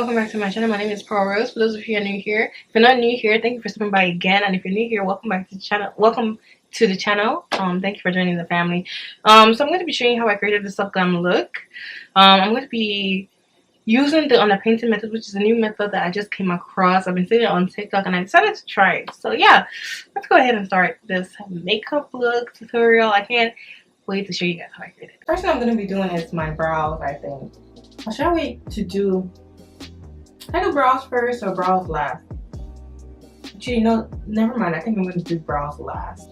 welcome back to my channel. My name is Pearl Rose. For those of you who are new here, if you're not new here, thank you for stopping by again. And if you're new here, welcome back to the channel. Welcome to the channel. Thank you for joining the family. So I'm going to be showing you how I created this glam look. I'm going to be using the underpainting method, which is a new method that I just came across. I've been seeing it on TikTok and I decided to try it. So yeah, let's go ahead and start this makeup look tutorial. I can't wait to show you guys how I created it. First thing I'm going to be doing is my brows, I think. Or should I wait to do... I do brows first or brows last? Actually, no, never mind. I think I'm going to do brows last.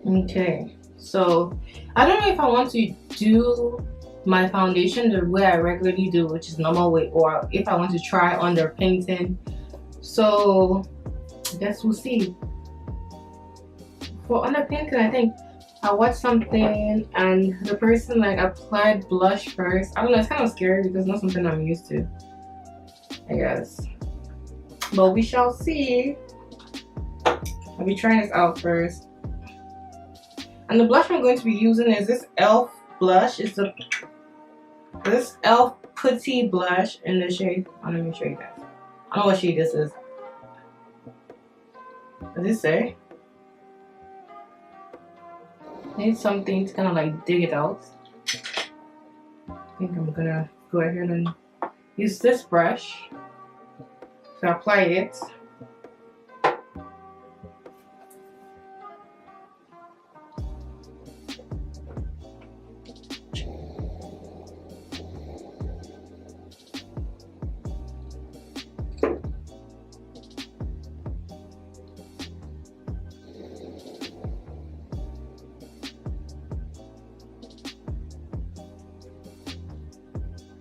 Okay, so I don't know if I want to do my foundation the way I regularly do, which is normal way, or if I want to try underpainting. So I guess we'll see. For underpainting, I think I watched something and the person like applied blush first. I don't know, it's kind of scary because it's not something I'm used to, I guess, but we shall see. I'll be trying this out first. And the blush I'm going to be using is this e.l.f. blush. It's this e.l.f. Putty blush in the shade. Let me show you guys. I don't know what shade this is. Does it say? I need something to kind of like dig it out. I think I'm gonna go ahead and use this brush to apply it.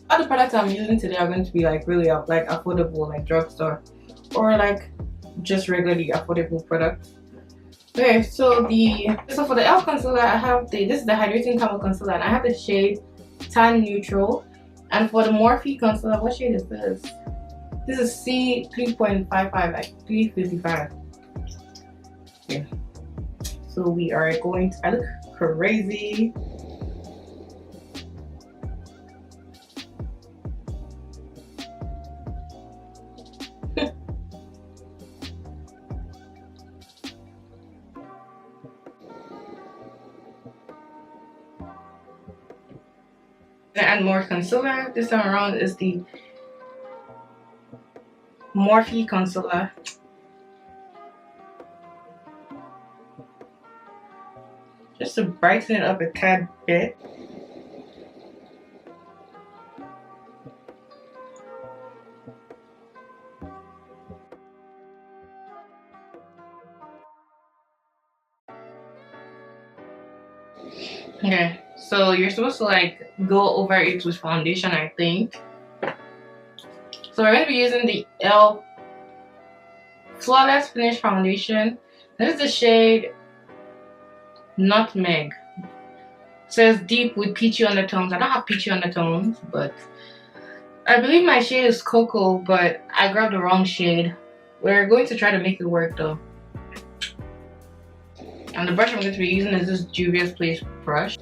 All the products I'm using today are going to be like really like affordable, like drugstore or like just regularly affordable products. Okay, so for the e.l.f. concealer, I have this is the hydrating camo concealer, and I have the shade tan neutral. And for the morphe concealer, what shade is this? This is C 3.55, like 355. Okay, so we are going to. I look crazy. And more concealer. This time around is the morphe concealer. Just to brighten it up a tad bit. Okay, so you're supposed to like go over it with foundation, I think. So we're going to be using the e.l.f. Flawless Finish Foundation. This is the shade Nutmeg. It says deep with peachy undertones. I don't have peachy undertones, but I believe my shade is Cocoa, but I grabbed the wrong shade. We're going to try to make it work though. And the brush I'm going to be using is this Juvia's Place brush.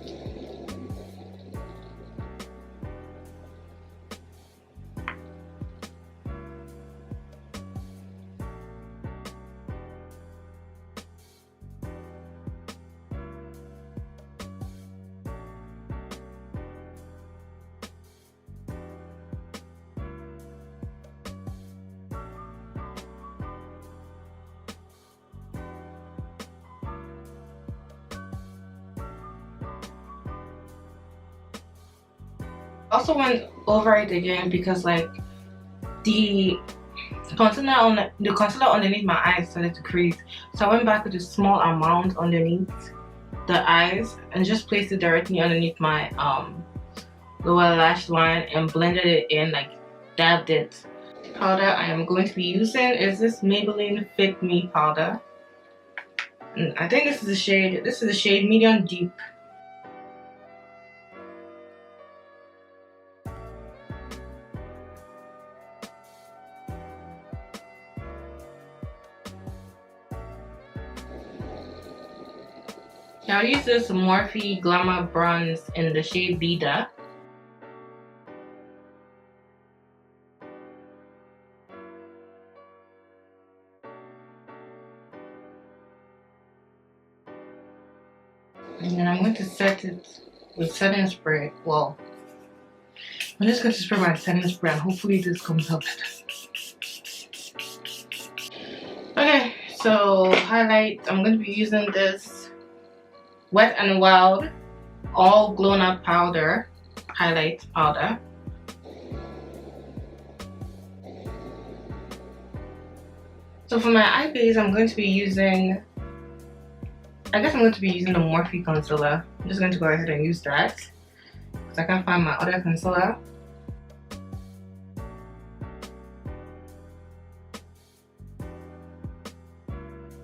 Also went over it again because like the concealer underneath my eyes started to crease, so I went back with a small amount underneath the eyes and just placed it directly underneath my lower lash line and blended it in, like dabbed it. Powder I am going to be using is this Maybelline Fit Me powder, and I think this is the shade medium deep. I'll use this Morphe Glamour Bronze in the shade Vida. And then I'm going to set it with setting spray. Well, I'm just going to spray my setting spray and hopefully this comes out better. Okay, so highlight. I'm going to be using this Wet n Wild all glown out powder, highlight powder. So for my eye base, I'm going to be using, I guess I'm going to be using the Morphe concealer. I'm just going to go ahead and use that because I can't find my other concealer.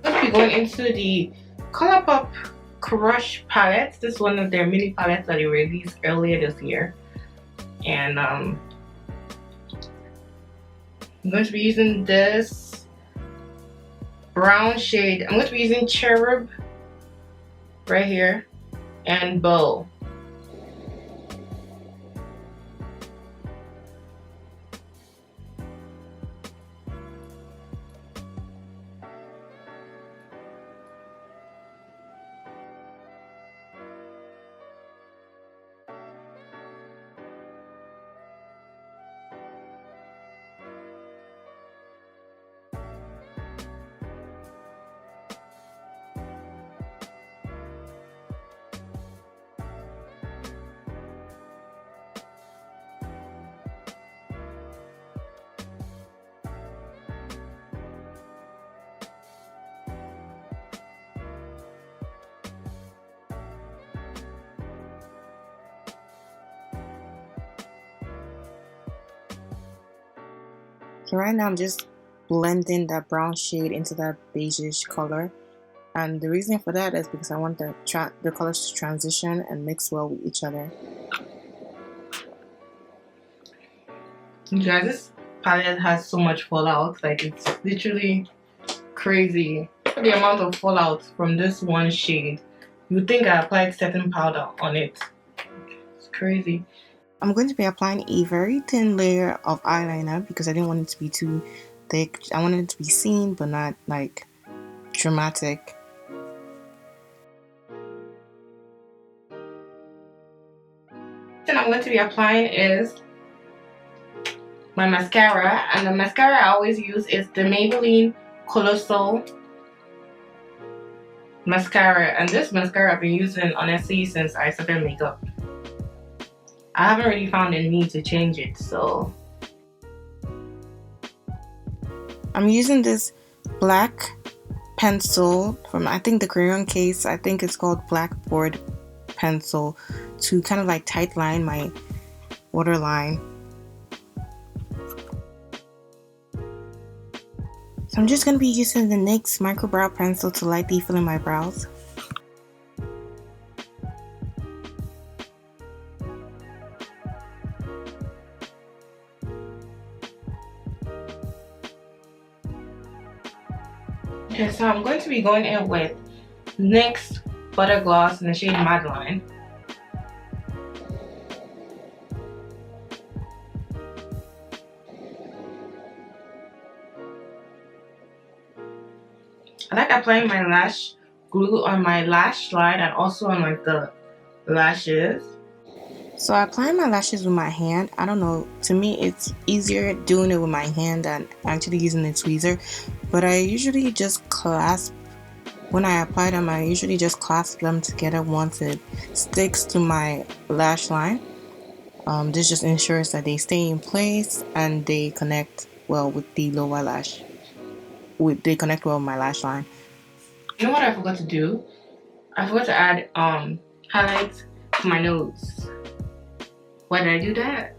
I'm going to be going into the Colourpop Crush palette. This is one of their mini palettes that they released earlier this year. And I'm going to be using this brown shade. I'm going to be using Cherub right here and Bow. So right now I'm just blending that brown shade into that beigeish color, and the reason for that is because I want the colors to transition and mix well with each other. You guys, this palette has so much fallout, like it's literally crazy. The amount of fallout from this one shade, you would think I applied setting powder on it. It's crazy. I'm going to be applying a very thin layer of eyeliner because I didn't want it to be too thick. I wanted it to be seen but not like dramatic. Then I'm going to be applying is my mascara, and the mascara I always use is the Maybelline Colossal mascara, and this mascara I've been using honestly since I started makeup. I haven't really found a need to change it, so I'm using this black pencil from, I think, the crayon case. I think it's called Blackboard pencil, to kind of like tight line my waterline. So I'm just going to be using the NYX micro brow pencil to lightly fill in my brows. okay, so I'm going to be going in with NYX Butter Gloss in the shade Madeline. I like applying my lash glue on my lash line and also on like the lashes. So I apply my lashes with my hand. I don't know, to me it's easier doing it with my hand than actually using the tweezer, but I usually just clasp, when I apply them I usually just clasp them together once it sticks to my lash line. This just ensures that they stay in place and they connect well with the lower lash. They connect well with my lash line. You know what I forgot to do? I forgot to add highlights to my nose. Why did I do that?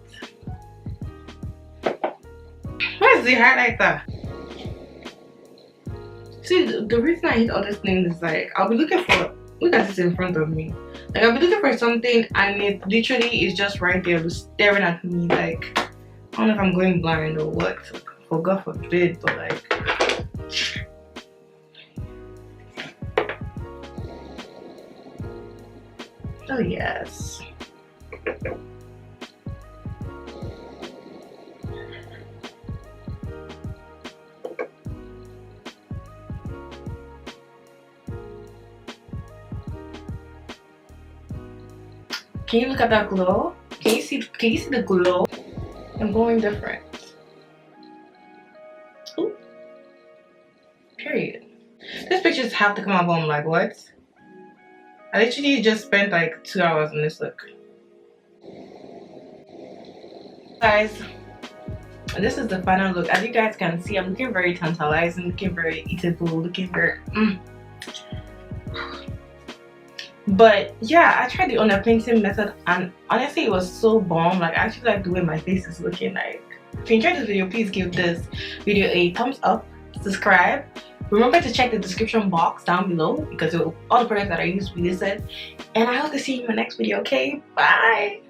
Where's the highlighter? See, the reason I hate all these things is like I'll be looking for, look at this in front of me. Like I'll be looking for something and it literally is just right there staring at me. Like I don't know if I'm going blind or what. For God forbid, but like. Oh yes. Can you look at that glow? Can you see the glow? I'm glowing different. Ooh. Period. These pictures have to come out, but I'm like, what? I literally just spent like 2 hours on this look. Guys, this is the final look. As you guys can see, I'm looking very tantalizing, looking very eatable, looking very But yeah, I tried the underpainting method and honestly it was so bomb. Like I actually like the way my face is looking like. If you enjoyed this video, please give this video a thumbs up, subscribe. Remember to check the description box down below because all the products that I use will be listed. And I hope to see you in my next video, okay? Bye!